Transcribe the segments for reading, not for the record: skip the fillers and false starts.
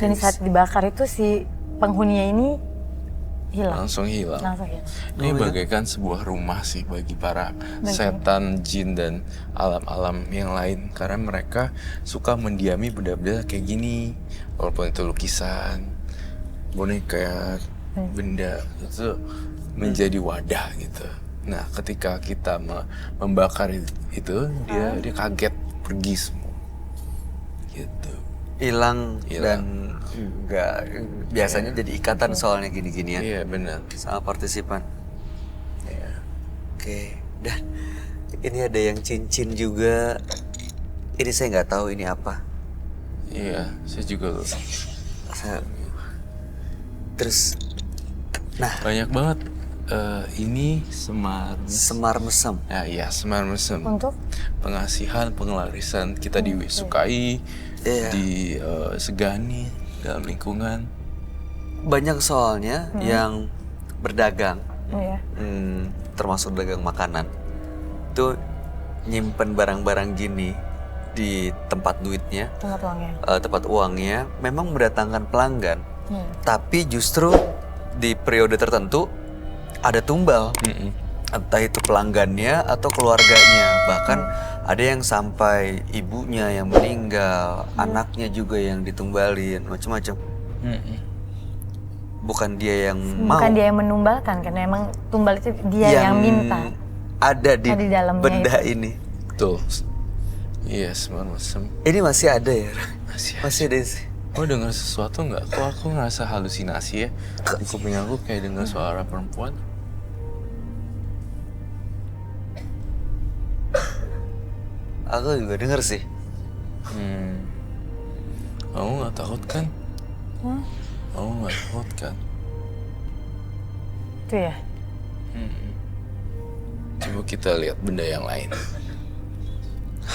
Dan saat dibakar itu si penghuninya ini hilang. Langsung hilang. Langsung hilang. Ini bagaikan sebuah rumah sih bagi para setan, jin, dan alam-alam yang lain. Karena mereka suka mendiami benda-benda kayak gini. Walaupun itu lukisan, boneka, benda itu menjadi wadah gitu. Nah, ketika kita membakar itu, dia kaget, pergi semua. Gitu. Hilang dan nggak biasanya jadi ikatan soalnya gini-gini ya. Iya, benar. Sama partisipan. Iya. Oke, dan ini ada yang cincin juga. Ini saya nggak tahu ini apa. Iya, saya juga lupa. Terus, nah Banyak banget. Ini semar mesem. Ya, iya, semar mesem. Untuk Pengasihan, pengelarisan kita disukai, disegani dalam lingkungan. Banyak soalnya yang berdagang, iya. termasuk dagang makanan, tuh nyimpen barang-barang gini di tempat duitnya, Tempat uangnya. tempat uangnya, memang mendatangkan pelanggan. Tapi justru di periode tertentu ada tumbal, entah itu pelanggannya atau keluarganya, bahkan ada yang sampai ibunya yang meninggal, anaknya juga yang ditumbalin, macam-macam. Bukan dia yang mau. Bukan dia yang menumbalkan, karena emang tumbal itu dia yang minta. Ada di Ada di dalamnya benda itu. ini. Betul. Iya, semar mesem. Ini masih ada ya? Masih ada sih. Kok dengar sesuatu nggak? Kok aku ngerasa halusinasi ya? Di kuping aku kayak dengar suara perempuan. Aku juga denger sih. Kamu nggak takut kan? Kamu nggak takut kan? Itu ya. Coba kita lihat benda yang lain.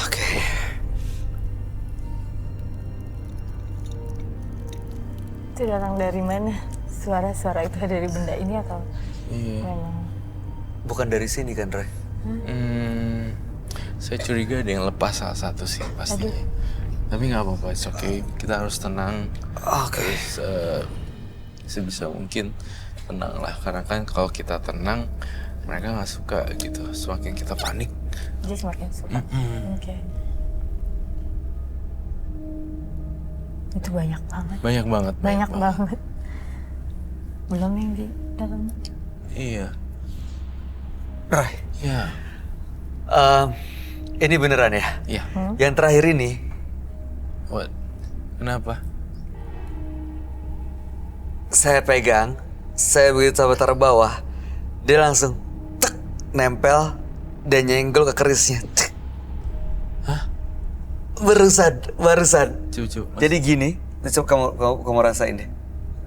Oke. Itu datang dari mana? Suara-suara itu dari benda ini atau memang? Bukan dari sini kan, Roy? Saya curiga ada yang lepas salah satu sih pastinya. Tapi nggak apa-apa, it's okay. Kita harus tenang. Oke. Terus sebisa mungkin tenang lah. Karena kan kalau kita tenang, mereka nggak suka gitu. Semakin kita panik. Dia semakin suka. Oke. Itu banyak banget. Banyak banget. Banyak banget. Belum yang di dalam. Iya. Roy, Iya. ini beneran ya? Iya. Yang terakhir ini, What? Kenapa? saya pegang, saya begitu sampai taruh bawah, dia langsung tek, nempel dan nyenggol ke kerisnya. Tek. Hah? Barusan. Coba. Jadi gini, coba kamu rasain deh.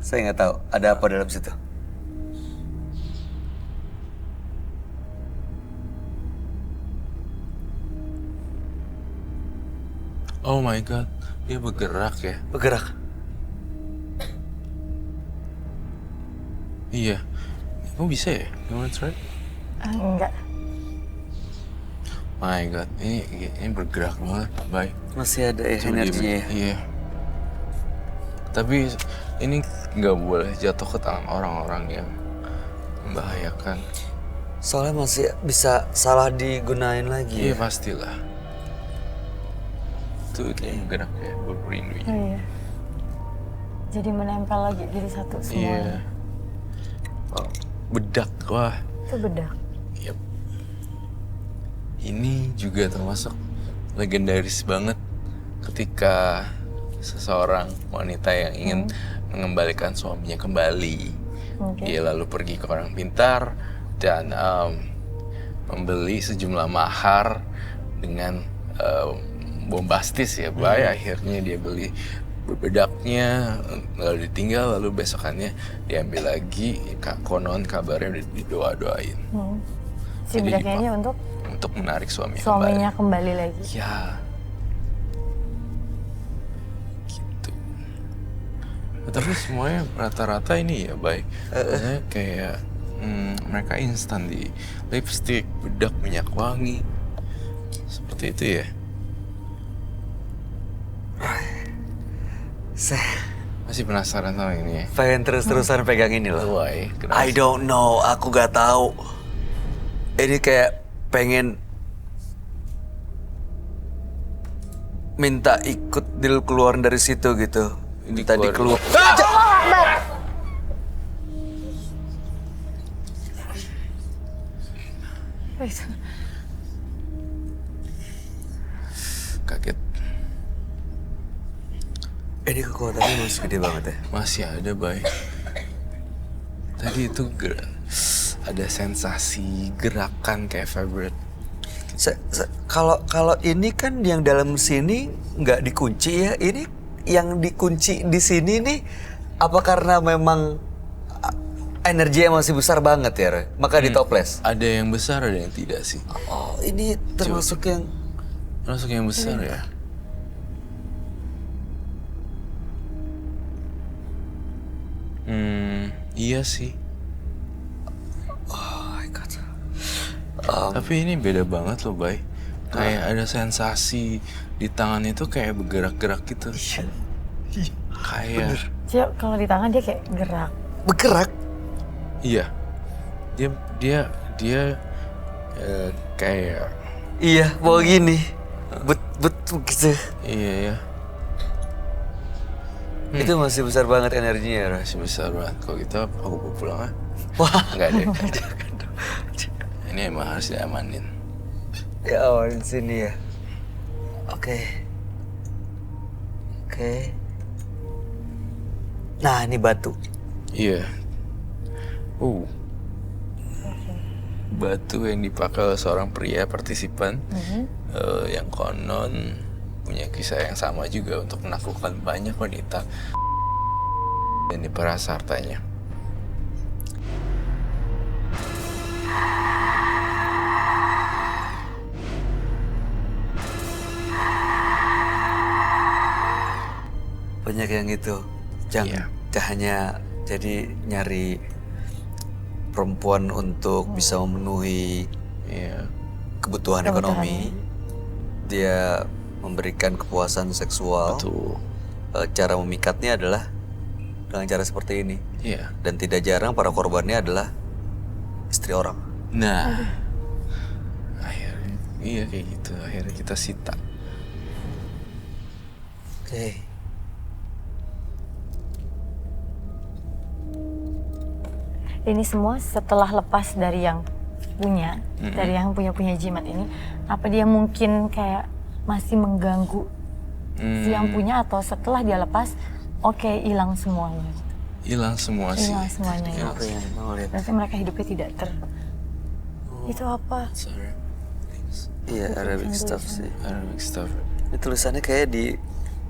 Saya nggak tahu ada apa dalam situ. Oh my god, dia bergerak ya? Bergerak. Iya. Kok bisa ya? You wanna try? Enggak. My god, ini bergerak banget, baik. Masih ada ya Coba energinya ya. Iya. Tapi ini nggak boleh jatuh ke tangan orang-orang yang membahayakan. Soalnya masih bisa salah digunain lagi. Iya pastilah. Itu dia bergerak ya, berperindunya. Oh iya. Jadi menempel lagi jadi satu Iya. semuanya. Oh, bedak, wah. Itu bedak. Yep. Ini juga termasuk legendaris banget ketika seseorang wanita yang ingin mengembalikan suaminya kembali. Dia lalu pergi ke orang pintar dan membeli sejumlah mahar dengan bombastis ya, akhirnya dia beli bedaknya lalu ditinggal, lalu besokannya diambil lagi, konon kabarnya didoa-doain. Si bedaknya ini untuk menarik suaminya kembali lagi. Ya. Gitu. Tapi semuanya rata-rata ini ya baik. Maksudnya kayak mereka instan di lipstick, bedak, minyak wangi. Seperti itu ya. Masih penasaran sama ini ya? Pengen terus-terusan pegang ini loh. Why? Kenapa? I don't know, aku gak tahu. Ini kayak pengen minta ikut deal keluar dari situ gitu. Minta dikeluar. Kaget. Ini kekuatannya masih gede banget ya. Masih ada, Bay. Tadi itu ada sensasi gerakan kayak vibrate. Kalau ini kan yang dalam sini nggak dikunci ya. Ini yang dikunci di sini nih apa karena memang energinya masih besar banget ya, Roy? Maka ditoples. Ada yang besar, ada yang tidak sih. Oh, ini termasuk yang Termasuk yang besar ya. Iya sih. oh my god. Tapi ini beda banget loh, Bay. Kayak ada sensasi di tangan itu kayak bergerak-gerak gitu. Kayak Dia kalau di tangan dia kayak gerak. Bergerak. iya. Dia kayak Iya, mau gini. Bet gitu. iya ya. Itu masih besar banget energinya, Roy. Masih besar banget. Kalau gitu aku mau pulang ah. Wah, Enggak deh. Ini emang harus diamanin. ya awal di sini ya. Oke. Nah, ini batu. Iya. Batu yang dipakai oleh seorang pria partisipan yang konon punya kisah yang sama juga untuk menaklukkan banyak wanita dan diperas hartanya. Banyak yang gitu. Jangan hanya jadi nyari perempuan untuk bisa memenuhi Iya. kebutuhan ekonomi. Dia memberikan kepuasan seksual. Betul. Cara memikatnya adalah dengan cara seperti ini. Iya. Dan tidak jarang para korbannya adalah istri orang. Nah, akhirnya iya kayak gitu. Akhirnya kita sita. Oke. Ini semua setelah lepas dari yang punya, dari yang punya jimat ini, apa dia mungkin kayak masih mengganggu si yang punya, atau setelah dia lepas, oke, hilang semuanya. Hilang semua sih. Hilang semuanya. Ya. Oke, mau lihat. Berarti mereka hidupnya tidak Itu apa? Sorry. Iya, Arabic stuff sih. Arabic stuff. Ini tulisannya kayak di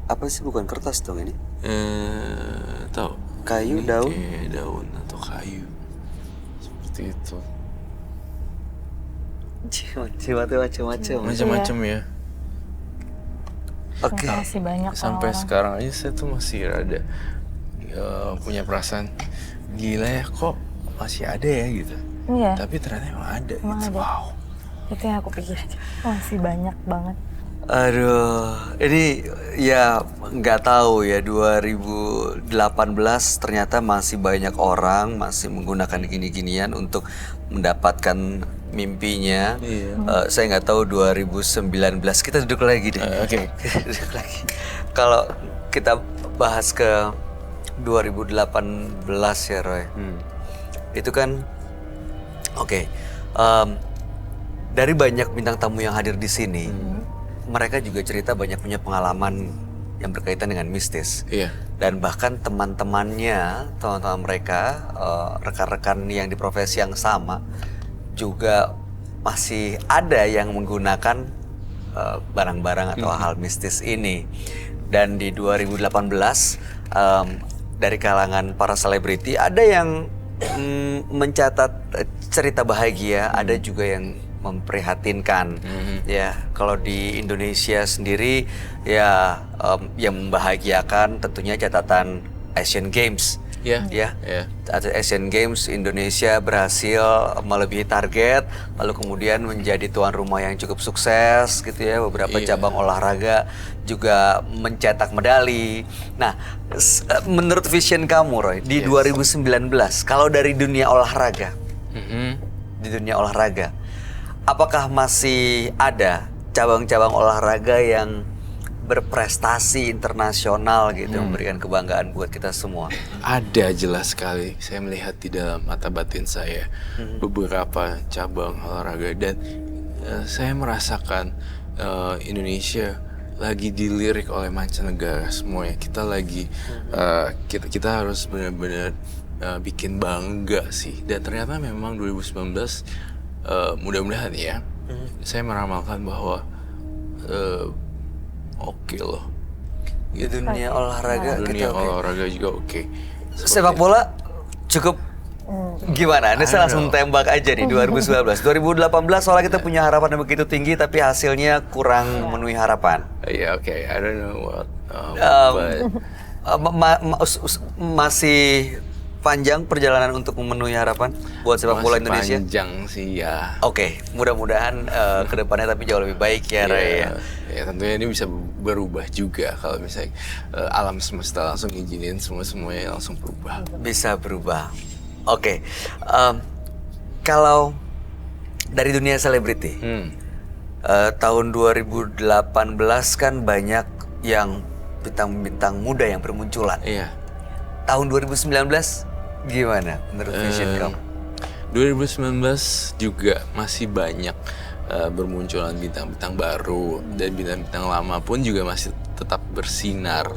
apa sih, bukan kertas dong ini? Tahu. Kayu, Ini daun. Kayak daun atau kayu. Seperti itu. Jimat macam-macam. Macam-macam ya. Oke. Masih banyak Sampai orang-orang. sekarang aja saya tuh masih rada punya perasaan gila ya, kok masih ada ya gitu. Iya. Tapi ternyata emang ada Emang gitu. ada. Wow. Itu yang aku pikir. Masih banyak banget. Aduh, ini ya nggak tahu ya, 2018 ternyata masih banyak orang masih menggunakan gini-ginian untuk mendapatkan mimpinya. Saya nggak tahu 2019, kita duduk lagi deh. Oke. Duduk lagi. Kalau kita bahas ke 2018 ya, Roy. Itu kan oke. Dari banyak bintang tamu yang hadir di sini, mereka juga cerita banyak punya pengalaman yang berkaitan dengan mistis. Iya. Dan bahkan teman-teman mereka, rekan-rekan yang di profesi yang sama, juga masih ada yang menggunakan barang-barang atau hal mistis ini. Dan di 2018, dari kalangan para selebriti, ada yang mencatat cerita bahagia, ada juga yang memprihatinkan. Ya, kalau di Indonesia sendiri ya yang membahagiakan tentunya catatan Asian Games Ya, Ya, ya. Asian Games Indonesia berhasil melebihi target, lalu kemudian menjadi tuan rumah yang cukup sukses gitu ya. Beberapa Iya. cabang olahraga juga mencetak medali. Nah, menurut vision kamu Roy di Yes. 2019, kalau dari dunia olahraga, Mhm. di dunia olahraga, apakah masih ada cabang-cabang olahraga yang berprestasi internasional gitu, memberikan kebanggaan buat kita semua? Ada jelas sekali. Saya melihat di dalam mata batin saya beberapa cabang olahraga dan saya merasakan Indonesia lagi dilirik oleh mancanegara semuanya. Kita lagi kita harus benar-benar bikin bangga sih. Dan ternyata memang 2019 mudah-mudahan ya. Saya meramalkan bahwa oke loh. Di dunia olahraga Dunia kita oke. olahraga juga oke. Sepak bola cukup gimana? Ini saya langsung tembak aja nih 2019. 2018 soalnya kita punya harapan yang begitu tinggi tapi hasilnya kurang memenuhi harapan. Yeah, okay. I don't know what, Masih panjang perjalanan untuk memenuhi harapan buat sepak bola masih Indonesia? panjang sih ya. Oke, mudah-mudahan ke depannya tapi jauh lebih baik ya Ray ya. Ya tentunya ini bisa berubah juga kalau misalnya alam semesta langsung izinin semuanya langsung berubah. Bisa berubah. Oke, kalau dari dunia selebriti, tahun 2018 kan banyak yang bintang-bintang muda yang bermunculan. Iya. Tahun 2019 gimana menurut vision kamu? 2019 juga masih banyak bermunculan bintang-bintang baru dan bintang-bintang lama pun juga masih tetap bersinar.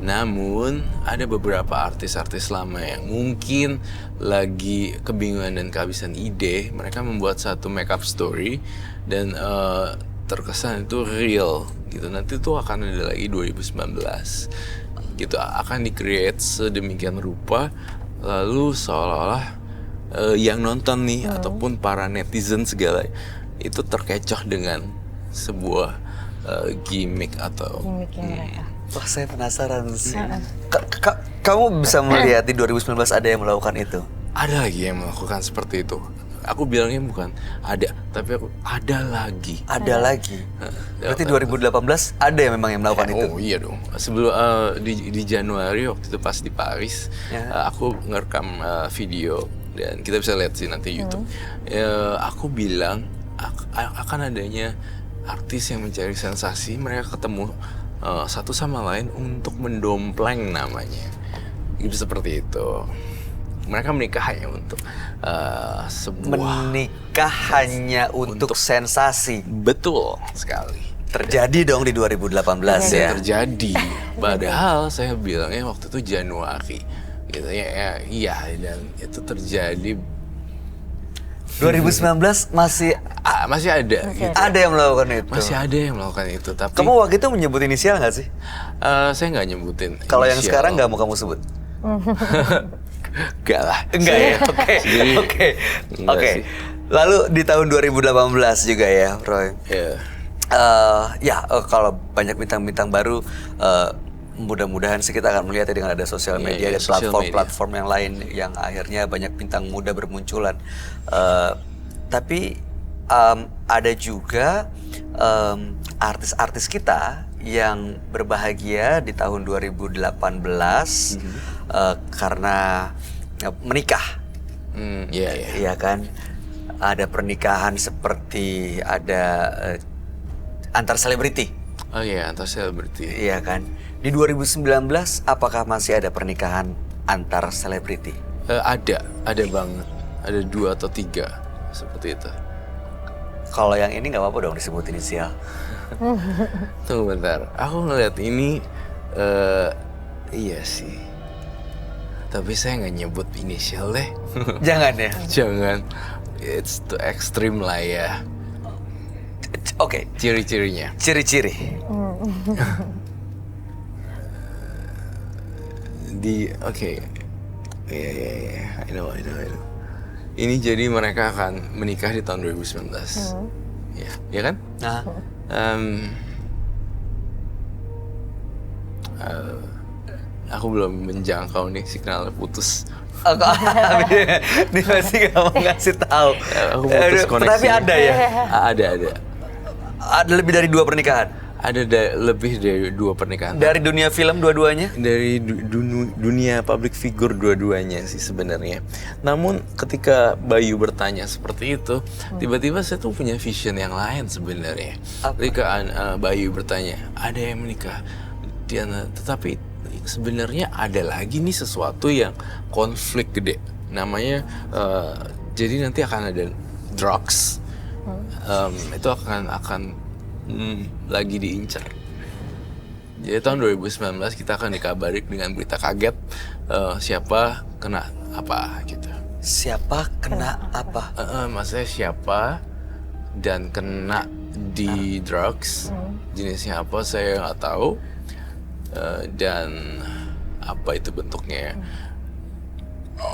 Namun ada beberapa artis-artis lama yang mungkin lagi kebingungan dan kehabisan ide. Mereka membuat satu makeup story dan terkesan itu real gitu. Nanti tuh akan ada lagi 2019 gitu, akan di-create sedemikian rupa lalu seolah-olah yang nonton nih ataupun para netizen segala itu terkecoh dengan sebuah gimmick atau Gimmicknya mereka. Wah, saya penasaran sih. Kamu bisa melihat di 2019 ada yang melakukan itu? ada lagi yang melakukan seperti itu. Aku bilangnya bukan ada, tapi aku ada lagi. Ada lagi. Berarti 2018 ada yang memang yang melakukan itu. Oh iya dong. Sebelum di Januari waktu itu pas di Paris, aku ngerekam video dan kita bisa lihat sih nanti YouTube. Aku bilang akan adanya artis yang mencari sensasi, mereka ketemu satu sama lain untuk mendompleng namanya. Gitu seperti itu. Mereka menikah hanya untuk sebuah Menikah hanya untuk sensasi. betul sekali. Terjadi dong di 2018 ya. Terjadi. Padahal saya bilangnya waktu itu Januari. Gitu ya, iya dan itu terjadi 2019 masih masih ada gitu. ada yang melakukan itu. Masih ada yang melakukan itu, tapi Kamu waktu itu menyebut inisial nggak sih? saya nggak nyebutin. Kalau yang inisial. sekarang nggak mau kamu sebut? Enggak lah. Enggak ya? Oke. Jadi, Oke. enggak Oke. sih. Lalu di tahun 2018 juga ya, Roy. Ya. Kalau banyak bintang-bintang baru, mudah-mudahan sih kita akan melihat ya dengan ada sosial media Iya, dan sosial platform-platform yang lain yang akhirnya banyak bintang muda bermunculan. Tapi ada juga artis-artis kita yang berbahagia di tahun 2018 karena menikah. Iya. Iya kan? Ada pernikahan seperti ada antar selebriti. Oh iya, antar selebriti. Iya kan? Di 2019 apakah masih ada pernikahan antar selebriti? Ada banget. Ada 2 atau 3 seperti itu. Kalau yang ini nggak apa-apa dong disebut inisial. Tunggu bentar, aku ngeliat ini, iya sih. Tapi saya nggak nyebut inisial deh. Jangan ya. Jangan, it's too extreme lah ya. Oke, Ciri-cirinya. ciri-ciri. Oke. Iya, I know. Ini jadi mereka akan menikah di tahun 2019. Ya kan? Nah, aku belum menjangkau nih signalnya putus. Dia masih nggak mau ngasih tahu. Aku putus koneksi. Tapi ada ya? Ada. Ada lebih dari 2 pernikahan? Ada lebih dari 2 pernikahan. Dari dunia film dua-duanya? Dari dunia public figure dua-duanya sih sebenarnya. Namun ketika Bayu bertanya seperti itu, tiba-tiba saya tuh punya vision yang lain sebenarnya. Ketika Bayu bertanya, ada yang menikah, tetapi sebenarnya ada lagi nih sesuatu yang konflik gede. Namanya, jadi nanti akan ada drugs. Itu akan lagi diincar. Jadi tahun 2019 kita akan dikabari dengan berita kaget, siapa kena apa gitu. Siapa kena apa? Maksudnya siapa dan kena di drugs, jenisnya apa saya nggak tahu, dan apa itu bentuknya.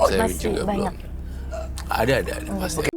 Saya Masih juga banyak. belum. Ada pasti.